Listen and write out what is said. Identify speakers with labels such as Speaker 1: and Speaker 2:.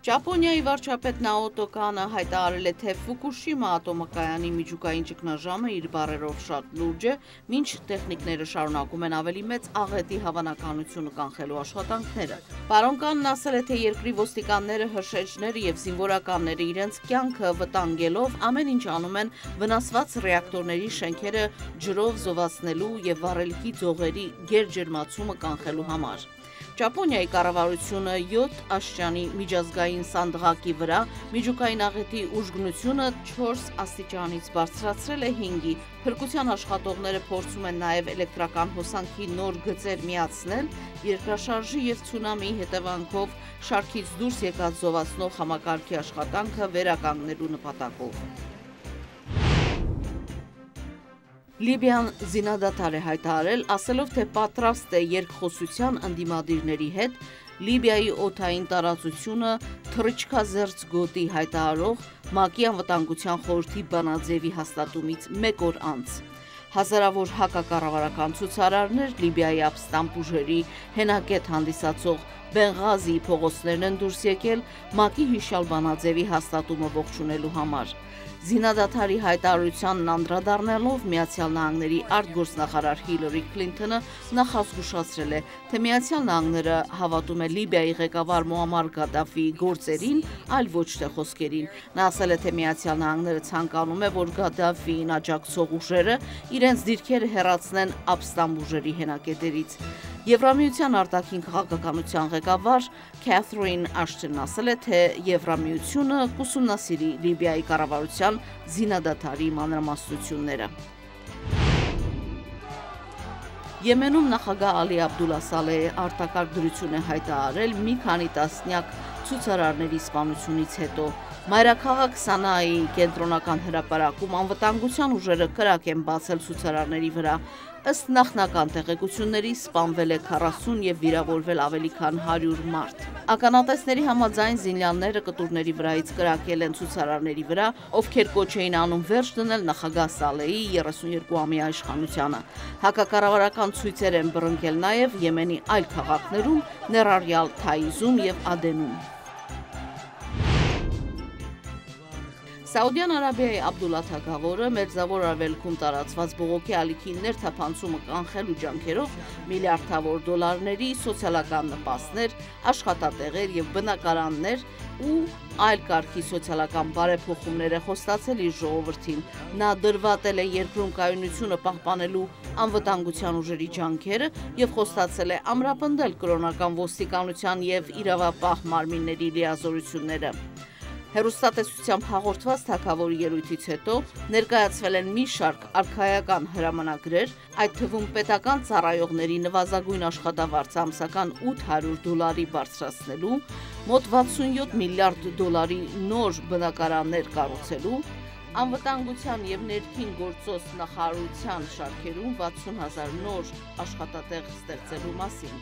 Speaker 1: Ճապոնիայի վարչապետ Նաոտո Կանը հայտարարել է, թե Ֆուկուշիմա ատոմակայանի միջուկային ճգնաժամը իր բառերով շատ լուրջ է, մինչ տեխնիկները շարունակում են ավելի մեծ աղետի հավանականությունը կանխելու աշխատանքները։ Պարոն Կանն ասել է, թե երկրի ոստիկանները, հրշեջները եւ զինվորականները իրենց կյանքը վտանգելով ամեն ինչ անում են վնասված ռեակտորների շենքերը ջրով զովացնելու եւ վառելիքի ձողերի գերջերմացումը կանխելու համար։ Ճապոնիայի կառավարությունը 7 աշճանի միջազգային սանդղակի վրա միջուկային աղետի ուժգնությունը 4 աստիճանից բարձրացրել է 5-ի։ Փրկության աշխատողները փորձում են նաև էլեկտրական հոսանքի նոր գծեր միացնել երկրաշարժի եւ ցունամիի հետևանքով շարքից դուրս եկած զովացնող համակարգի աշխատանքը վերականգնելու նպատակով։ Լիբիան զինադադար է հայտարարել, ասելով, թե պատրաստ է երկխոսության ընդդիմադիրների հետ Լիբիայի օդային տարածությունը թռիչքազերծ գոտի հայտարարող ՄԱԿ-ի անվտանգության խորհրդի բանաձևի հաստատումից 1 օր անց։ Հազարավոր հակակառավարական ցուցարարներ Լիբիայի ապստամբ ուժերի հենակետ հանդիսացող Բենղազիի փողոցներն են դուրս եկել ՄԱԿ-ի հիշյալ բանաձևի հաստատումը ողջունելու համար։ Զինադադարի հայտարարությանն անդրադառնալով Միացյալ Նահանգների արտգործնախարար Հիլարի Քլինթոնը նախազգուշացրել է, թե Միացյալ Նահանգները հավատում է Լիբիայի ղեկավար Մուամմար Գադաֆիի գործերին, այլ ոչ թե խոսքերին։ Նա ասել է, թե Միացյալ Նահանգները ցանկանում է, որ Գադաֆիին աջակցող ուժերը իրենց դիրքերը հեռացնեն ապստամբ ուժերի հենակետերից։ Եվրամիության արտաքին քաղաքականության ղեկավար Քեթրին Աշթոնն ասել է, թե Եվրամիությունը կուսումնասիրի Լիբիայի կառավարության զինադադարի մանրամասնությունները։ Եմենում նախագահ Ալի Աբդուլլա Սալեհը արտակարգ դրություն է հայտարարել մի քանի տասնյակ ցուցարարների սպանությունից հետո։ Մայրաքաղաք Սանայի կենտրոնական հրապարակում անվտանգության ուժերը կրակ են բացել ցուցարարների վրա։ Ըստ նախնական տեղեկությունների սպանվել է 40 եւ վիրավորվել ավելի քան 100 մարդ։ Ականատեսների համաձայն զինյալները կտուրների վրայից կրակել են ցուցարարների վրա, ովքեր կոչ էին անում վերջ դնել նախագահ Սալեհի 32-ամյա իշխանությանը։ Հակակառավարական ցույցեր են բռնկել նաև Եմենի այլ քաղաքներում, ներառյալ Թայիզում եւ Ադենում։ Սաուդյան Արաբիայի Աբդուլլա թագավորը մերձավոր արևելքում տարածված բողոքի ալիքի ներթափանցումը կանխելու ջանքերով միլիարդավոր դոլարների սոցիալական նպաստներ, աշխատատեղեր եւ բնակարաններ ու այլ կարգի սոցիալական բարեփոխումներ է խոստացել իր ժողովրդին։ Նա դրվատել է երկրում կայունությունը պահպանելու անվտանգության ուժերի ջանքերը եւ խոստացել է ամրապնդել կրոնական ոստիկանության եւ իրավապահ մարմինների լիազորությունները։ Հեռուստատեսությամբ հաղորդված թագավորի ելույթից հետո ներկայացվել են մի շարք արքայական հրամանագրեր, այդ թվում պետական ծառայողների նվազագույն աշխատավարձ ամսական $800 բարձրացնելու, մոտ 67 միլիարդ դոլարի նոր բնակարաններ կառուցելու, անվտանգության եւ ներքին գործոս նախարարության շարքերում 60,000 նոր աշխատատեղ ստեղծելու մասին։